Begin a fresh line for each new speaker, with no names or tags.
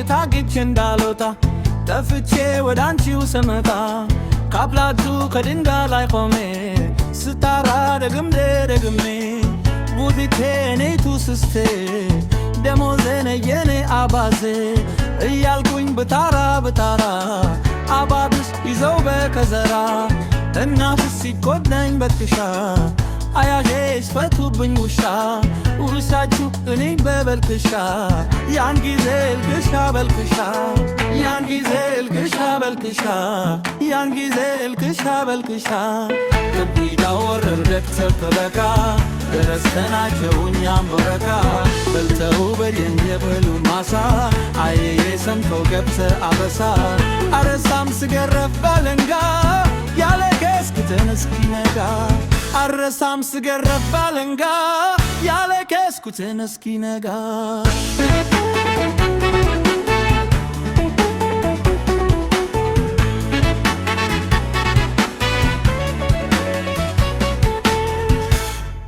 ታግቼ እንዳልወጣ ጠፍቼ ወደ አንቺው ስመጣ ካፕላቱ ከድንጋይ ላይ ቆሜ ስታራ ደግሜ ውቢቴ ነይቱ ስስቴ ደሞዜ ነየኔ አባዜ እያልኩኝ ብታራ አባብስ ይዘው በከዘራ እናትስ ሲኮነኝ በትሻ አያዤስ ፈቱብኝ ውሻችሁ እኔ በበልክሻ ያን ጊዜ ልግሻ በልክሻ ያን ጊዜ ልግሻ በልክሻ ያን ጊዜ ልግሻ በልክሻ ግቢዳ ወረደት ተበካ ደረስተናቸው እኛም በረካ በልተው በድን የበሉ ማሳ አየዬ ሰምተው ገብተ አበሳ አረሳም ስገረፍ ባለንጋ ያለ ከስኩትን እስኪነጋ አረሳም ስገረፍ ባለንጋ ያለ ከስኩትን እስኪነጋ